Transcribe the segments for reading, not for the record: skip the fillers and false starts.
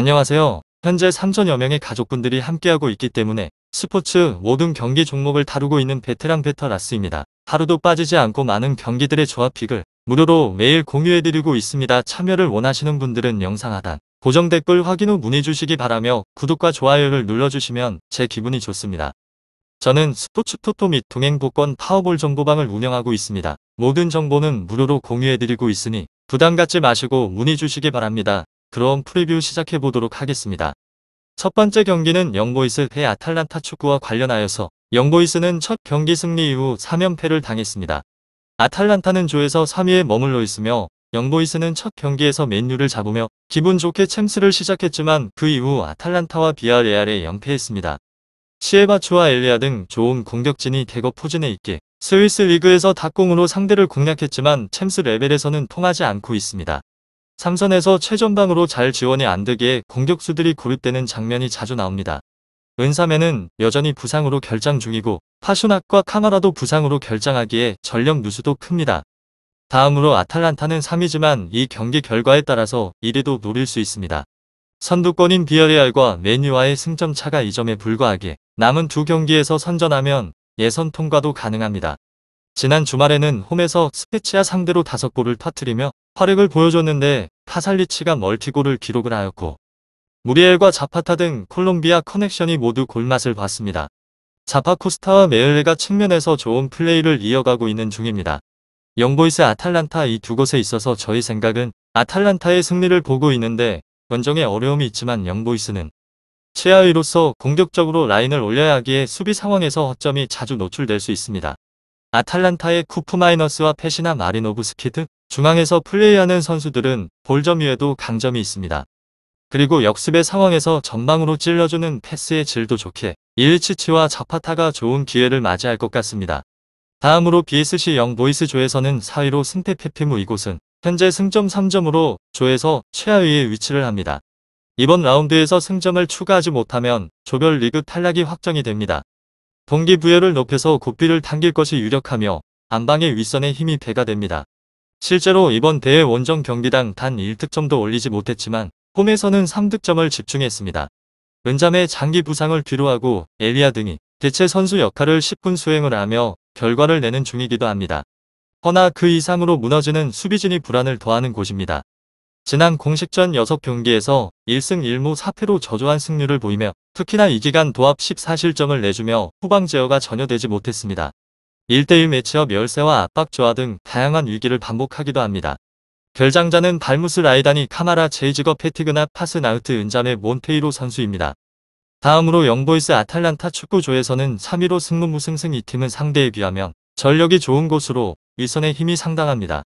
안녕하세요. 현재 3천여 명의 가족분들이 함께하고 있기 때문에 스포츠 모든 경기 종목을 다루고 있는 베테랑 베터라스입니다. 하루도 빠지지 않고 많은 경기들의 조합픽을 무료로 매일 공유해드리고 있습니다. 참여를 원하시는 분들은 영상 하단 고정 댓글 확인 후 문의 주시기 바라며 구독과 좋아요를 눌러주시면 제 기분이 좋습니다. 저는 스포츠 토토 및 동행 복권 파워볼 정보방을 운영하고 있습니다. 모든 정보는 무료로 공유해드리고 있으니 부담 갖지 마시고 문의 주시기 바랍니다. 그럼 프리뷰 시작해보도록 하겠습니다. 첫 번째 경기는 영보이스 대 아탈란타 축구와 관련하여서 영보이스는 첫 경기 승리 이후 3연패를 당했습니다. 아탈란타는 조에서 3위에 머물러 있으며 영보이스는 첫 경기에서 맨유를 잡으며 기분 좋게 챔스를 시작했지만 그 이후 아탈란타와 비아레알에 연패했습니다. 시에바추와 엘리아 등 좋은 공격진이 대거 포진해 있게 스위스 리그에서 닭공으로 상대를 공략했지만 챔스 레벨에서는 통하지 않고 있습니다. 3선에서 최전방으로 잘 지원이 안되기에 공격수들이 고립되는 장면이 자주 나옵니다. 은삼에는 여전히 부상으로 결장 중이고 파슈낙과 카마라도 부상으로 결장하기에 전력 누수도 큽니다. 다음으로 아탈란타는 3위지만 이 경기 결과에 따라서 1위도 노릴 수 있습니다. 선두권인 비아레알과 맨유와의 승점 차가 2점에 불과하게 남은 두 경기에서 선전하면 예선 통과도 가능합니다. 지난 주말에는 홈에서 스페치아 상대로 5골을 터뜨리며 활약을 보여줬는데 파살리치가 멀티골을 기록을 하였고 무리엘과 자파타 등 콜롬비아 커넥션이 모두 골맛을 봤습니다. 자파코스타와 메을레가 측면에서 좋은 플레이를 이어가고 있는 중입니다. 영보이스 아탈란타 이 두 곳에 있어서 저희 생각은 아탈란타의 승리를 보고 있는데 원정에 어려움이 있지만 영보이스는 최하위로서 공격적으로 라인을 올려야 하기에 수비 상황에서 허점이 자주 노출될 수 있습니다. 아탈란타의 쿠프마이너스와 페시나 마리노브스키 등 중앙에서 플레이하는 선수들은 볼점 위에도 강점이 있습니다. 그리고 역습의 상황에서 전방으로 찔러주는 패스의 질도 좋게 일치치와 자파타가 좋은 기회를 맞이할 것 같습니다. 다음으로 BSC 영보이스 조에서는 4위로 승패패피무 이곳은 현재 승점 3점으로 조에서 최하위에 위치를 합니다. 이번 라운드에서 승점을 추가하지 못하면 조별 리그 탈락이 확정이 됩니다. 동기부여를 높여서 고삐를 당길 것이 유력하며 안방의 윗선에 힘이 배가 됩니다. 실제로 이번 대회 원정 경기당 단 1득점도 올리지 못했지만 홈에서는 3득점을 집중했습니다. 은잠의 장기 부상을 뒤로하고 엘리아 등이 대체 선수 역할을 10분 수행을 하며 결과를 내는 중이기도 합니다. 허나 그 이상으로 무너지는 수비진이 불안을 더하는 곳입니다. 지난 공식전 6경기에서 1승 1무 4패로 저조한 승률을 보이며 특히나 이 기간 도합 14실점을 내주며 후방 제어가 전혀 되지 못했습니다. 1대1 매치업 열세와 압박 조화 등 다양한 위기를 반복하기도 합니다. 결장자는 발무스 라이다니 카마라 제이지거 패티그나 파스나우트 은잠의 몬테이로 선수입니다. 다음으로 영보이스 아탈란타 축구조에서는 3위로 승무무승승 이 팀은 상대에 비하면 전력이 좋은 곳으로 윗선의 힘이 상당합니다.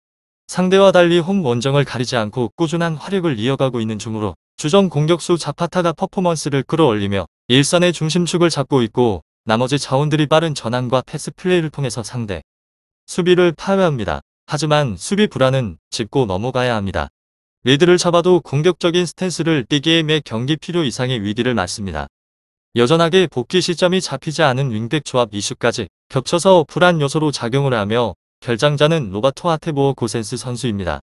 상대와 달리 홈 원정을 가리지 않고 꾸준한 활약을 이어가고 있는 중으로 주전 공격수 자파타가 퍼포먼스를 끌어올리며 일선의 중심축을 잡고 있고 나머지 자원들이 빠른 전환과 패스 플레이를 통해서 상대 수비를 파괴합니다. 하지만 수비 불안은 짚고 넘어가야 합니다. 리드를 잡아도 공격적인 스탠스를 띠기에 매 경기 필요 이상의 위기를 맞습니다. 여전하게 복귀 시점이 잡히지 않은 윙백 조합 이슈까지 겹쳐서 불안 요소로 작용을 하며 결장자는 로바토 아테보어 고센스 선수입니다.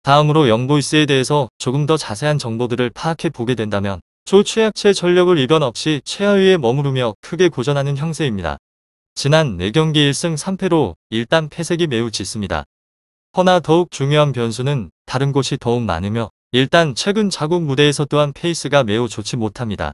다음으로 영보이스에 대해서 조금 더 자세한 정보들을 파악해 보게 된다면 조 최약체 전력을 이변 없이 최하위에 머무르며 크게 고전하는 형세입니다. 지난 4경기 1승 3패로 일단 패색이 매우 짙습니다. 허나 더욱 중요한 변수는 다른 곳이 더욱 많으며 일단 최근 자국 무대에서 또한 페이스가 매우 좋지 못합니다.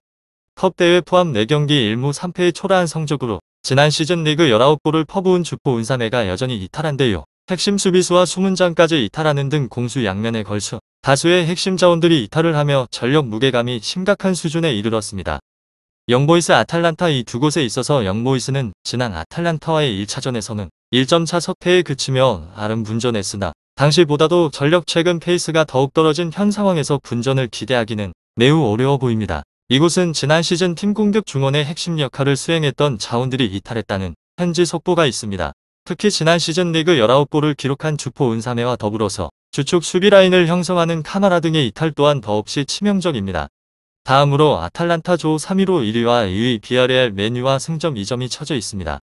컵대회 포함 4경기 1무 3패의 초라한 성적으로 지난 시즌 리그 19골을 퍼부은 주포 은사메가 여전히 이탈한데요. 핵심 수비수와 수문장까지 이탈하는 등 공수 양면에 걸쳐 다수의 핵심 자원들이 이탈을 하며 전력 무게감이 심각한 수준에 이르렀습니다. 영보이스 아탈란타 이 두 곳에 있어서 영보이스는 지난 아탈란타와의 1차전에서는 1점차 석패에 그치며 나름 분전했으나 당시보다도 전력 최근 페이스가 더욱 떨어진 현 상황에서 분전을 기대하기는 매우 어려워 보입니다. 이곳은 지난 시즌 팀 공격 중원의 핵심 역할을 수행했던 자원들이 이탈했다는 현지 속보가 있습니다. 특히 지난 시즌 리그 19골을 기록한 주포 은사메와 더불어서 주축 수비 라인을 형성하는 카마라 등의 이탈 또한 더없이 치명적입니다. 다음으로 아탈란타 조 3위로 1위와 2위 비아레알 맨유와 승점 2점이 쳐져 있습니다.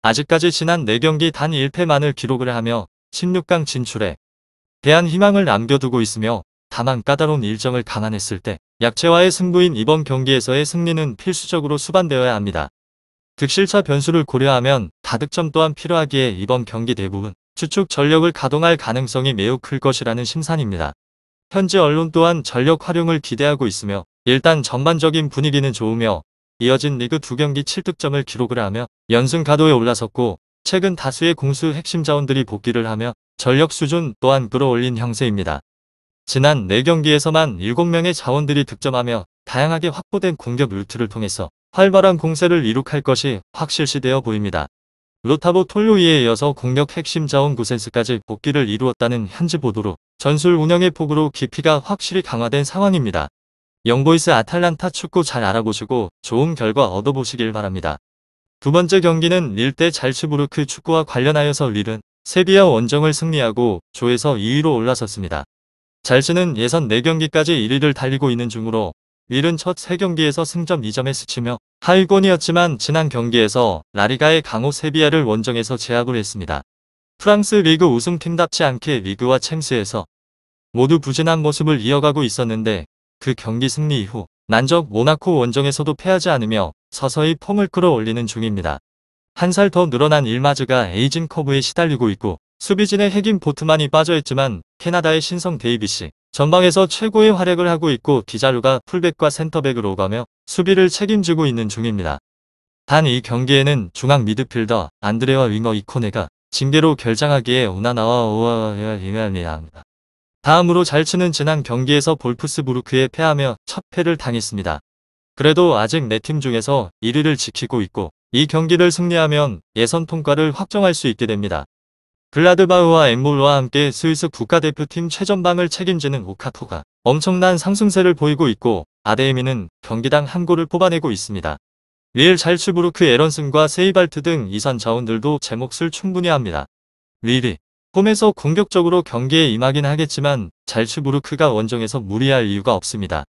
아직까지 지난 4경기 단 1패만을 기록을 하며 16강 진출에 대한 희망을 남겨두고 있으며 다만 까다로운 일정을 감안했을 때 약체와의 승부인 이번 경기에서의 승리는 필수적으로 수반되어야 합니다. 득실차 변수를 고려하면 다득점 또한 필요하기에 이번 경기 대부분 추측 전력을 가동할 가능성이 매우 클 것이라는 심산입니다. 현지 언론 또한 전력 활용을 기대하고 있으며 일단 전반적인 분위기는 좋으며 이어진 리그 2경기 7득점을 기록을 하며 연승 가도에 올라섰고 최근 다수의 공수 핵심 자원들이 복귀를 하며 전력 수준 또한 끌어올린 형세입니다. 지난 4경기에서만 7명의 자원들이 득점하며 다양하게 확보된 공격 루트를 통해서 활발한 공세를 이룩할 것이 확실시되어 보입니다. 로타보 톨로이에 이어서 공격 핵심 자원 구센스까지 복귀를 이루었다는 현지 보도로 전술 운영의 폭으로 깊이가 확실히 강화된 상황입니다. 영보이스 아탈란타 축구 잘 알아보시고 좋은 결과 얻어보시길 바랍니다. 두 번째 경기는 릴 대 잘츠부르크 축구와 관련하여서 릴은 세비야 원정을 승리하고 조에서 2위로 올라섰습니다. 잘츠는 예선 4경기까지 1위를 달리고 있는 중으로 릴은 첫 3경기에서 승점 2점에 스치며 하위권이었지만 지난 경기에서 라리가의 강호 세비야를 원정에서 제압을 했습니다. 프랑스 리그 우승팀답지 않게 리그와 챔스에서 모두 부진한 모습을 이어가고 있었는데 그 경기 승리 이후 난적 모나코 원정에서도 패하지 않으며 서서히 폼을 끌어올리는 중입니다. 한 살 더 늘어난 일마즈가 에이징 커브에 시달리고 있고 수비진의 핵인 보트만이 빠져있지만 캐나다의 신성 데이비시 전방에서 최고의 활약을 하고 있고 디자루가 풀백과 센터백으로 가며 수비를 책임지고 있는 중입니다. 단 이 경기에는 중앙 미드필더 안드레와 윙어 이코네가 징계로 결장하기에 우나나와 오아입니다. 다음으로 잘츠는 지난 경기에서 볼프스부르크에 패하며 첫 패를 당했습니다. 그래도 아직 4팀 중에서 1위를 지키고 있고 이 경기를 승리하면 예선 통과를 확정할 수 있게 됩니다. 글라드바흐와 엠볼과 함께 스위스 국가대표팀 최전방을 책임지는 오카토가 엄청난 상승세를 보이고 있고 아데에미는 경기당 한 골을 뽑아내고 있습니다. 릴 잘츠부르크 에런슨과 세이발트 등 이선 자원들도 제 몫을 충분히 합니다. 릴이 홈에서 공격적으로 경기에 임하긴 하겠지만 잘츠부르크가 원정에서 무리할 이유가 없습니다.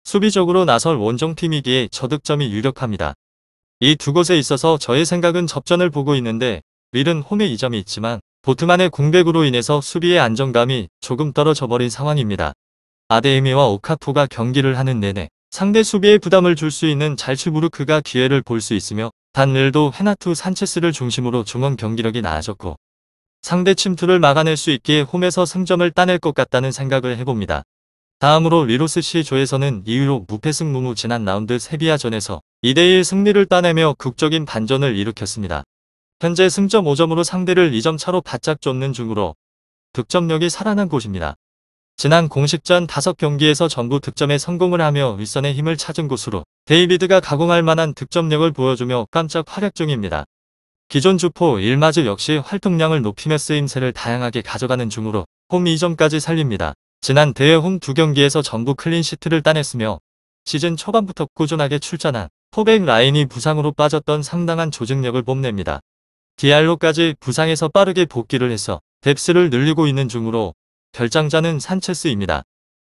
수비적으로 나설 원정팀이기에 저득점이 유력합니다. 이 두 곳에 있어서 저의 생각은 접전을 보고 있는데 릴은 홈에 이점이 있지만 보트만의 공백으로 인해서 수비의 안정감이 조금 떨어져 버린 상황입니다. 아데에미와 오카토가 경기를 하는 내내 상대 수비에 부담을 줄 수 있는 잘츠부르크가 기회를 볼 수 있으며 단 릴도 헤나투 산체스를 중심으로 중원 경기력이 나아졌고 상대 침투를 막아낼 수 있기에 홈에서 승점을 따낼 것 같다는 생각을 해봅니다. 다음으로 리로스시 조에서는 2위로 무패승 무무 지난 라운드 세비야전에서 2대1 승리를 따내며 극적인 반전을 일으켰습니다. 현재 승점 5점으로 상대를 2점 차로 바짝 쫓는 중으로 득점력이 살아난 곳입니다. 지난 공식전 5경기에서 전부 득점에 성공을 하며 윗선의 힘을 찾은 곳으로 데이비드가 가공할 만한 득점력을 보여주며 깜짝 활약 중입니다. 기존 주포 일마즈 역시 활동량을 높이며 쓰임새를 다양하게 가져가는 중으로 홈 2점까지 살립니다. 지난 대회 홈 2경기에서 전부 클린시트를 따냈으며 시즌 초반부터 꾸준하게 출전한 포백 라인이 부상으로 빠졌던 상당한 조직력을 뽐냅니다. 디알로까지 부상에서 빠르게 복귀를 해서 뎁스를 늘리고 있는 중으로 결장자는 산체스입니다.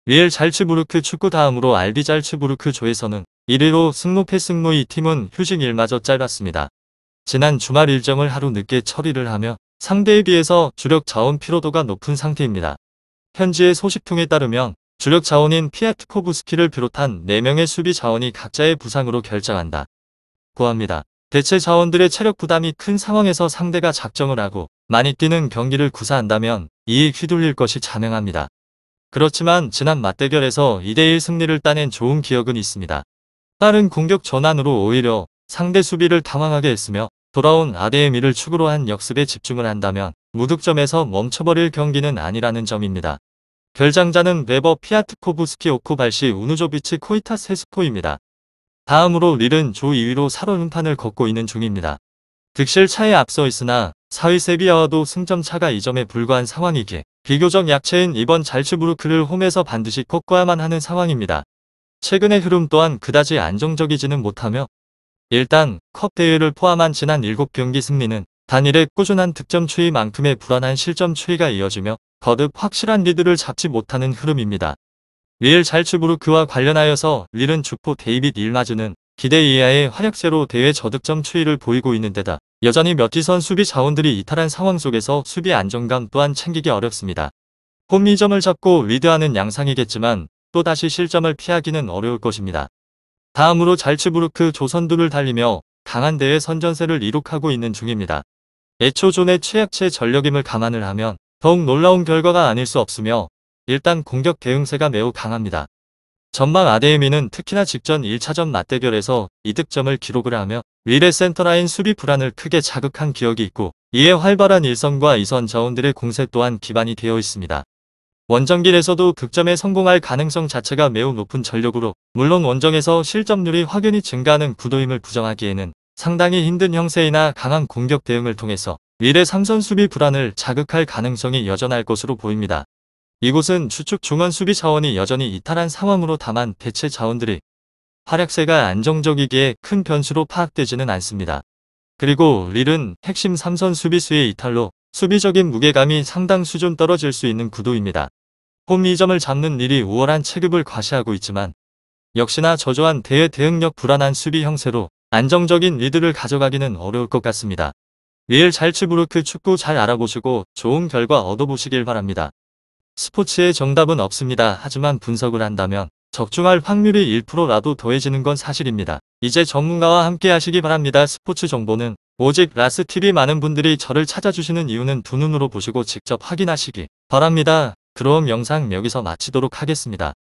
릴 잘츠부르크 축구 다음으로 RB 잘츠부르크 조에서는 1위로 승무패 승무 이 팀은 휴식 일마저 짧았습니다. 지난 주말 일정을 하루 늦게 처리를 하며 상대에 비해서 주력 자원 피로도가 높은 상태입니다. 현지의 소식통에 따르면 주력 자원인 피아트코브스키를 비롯한 4명의 수비 자원이 각자의 부상으로 결장한다. 고합니다. 대체 자원들의 체력 부담이 큰 상황에서 상대가 작정을 하고 많이 뛰는 경기를 구사한다면 이에 휘둘릴 것이 자명합니다. 그렇지만 지난 맞대결에서 2대1 승리를 따낸 좋은 기억은 있습니다. 빠른 공격 전환으로 오히려 상대 수비를 당황하게 했으며 돌아온 아데에미를 축으로 한 역습에 집중을 한다면 무득점에서 멈춰버릴 경기는 아니라는 점입니다. 결장자는 베버 피아트코브스키 오코발시 우누조비치 코이타 세스코입니다. 다음으로 릴은 조 2위로 살얼음판을 걷고 있는 중입니다. 득실 차에 앞서 있으나 4위 세비야와도 승점 차가 2점에 불과한 상황이기에 비교적 약체인 이번 잘츠부르크를 홈에서 반드시 꺾어야만 하는 상황입니다. 최근의 흐름 또한 그다지 안정적이지는 못하며 일단 컵 대회를 포함한 지난 7경기 승리는 단일의 꾸준한 득점 추이만큼의 불안한 실점 추이가 이어지며 거듭 확실한 리드를 잡지 못하는 흐름입니다. 릴 잘츠부르크와 관련하여서 릴은 주포 데이빗 일마즈는 기대 이하의 활약세로 대회 저득점 추이를 보이고 있는 데다 여전히 몇 지선 수비 자원들이 이탈한 상황 속에서 수비 안정감 또한 챙기기 어렵습니다. 홈리점을 잡고 리드하는 양상이겠지만 또다시 실점을 피하기는 어려울 것입니다. 다음으로 잘츠부르크 조선두를 달리며 강한 대회 선전세를 이룩하고 있는 중입니다. 애초존의 최약체 전력임을 감안을 하면 더욱 놀라운 결과가 아닐 수 없으며 일단 공격 대응세가 매우 강합니다. 전방 아데에미는 특히나 직전 1차전 맞대결에서 이득점을 기록을 하며 릴의 센터라인 수비 불안을 크게 자극한 기억이 있고 이에 활발한 1선과 2선 자원들의 공세 또한 기반이 되어 있습니다. 원정길에서도 득점에 성공할 가능성 자체가 매우 높은 전력으로 물론 원정에서 실점률이 확연히 증가하는 구도임을 부정하기에는 상당히 힘든 형세이나 강한 공격 대응을 통해서 릴의 3선 수비 불안을 자극할 가능성이 여전할 것으로 보입니다. 이곳은 주축 중원 수비 자원이 여전히 이탈한 상황으로 다만 대체 자원들이 활약세가 안정적이기에 큰 변수로 파악되지는 않습니다. 그리고 릴은 핵심 3선 수비수의 이탈로 수비적인 무게감이 상당 수준 떨어질 수 있는 구도입니다. 홈리점을 잡는 릴이 우월한 체급을 과시하고 있지만 역시나 저조한 대회 대응력 불안한 수비 형세로 안정적인 리드를 가져가기는 어려울 것 같습니다. 릴 잘츠부르크 축구 잘 알아보시고 좋은 결과 얻어보시길 바랍니다. 스포츠의 정답은 없습니다. 하지만 분석을 한다면 적중할 확률이 1%라도 더해지는 건 사실입니다. 이제 전문가와 함께 하시기 바랍니다. 스포츠 정보는 오직 라스TV 많은 분들이 저를 찾아주시는 이유는 두 눈으로 보시고 직접 확인하시기 바랍니다. 그럼 영상 여기서 마치도록 하겠습니다.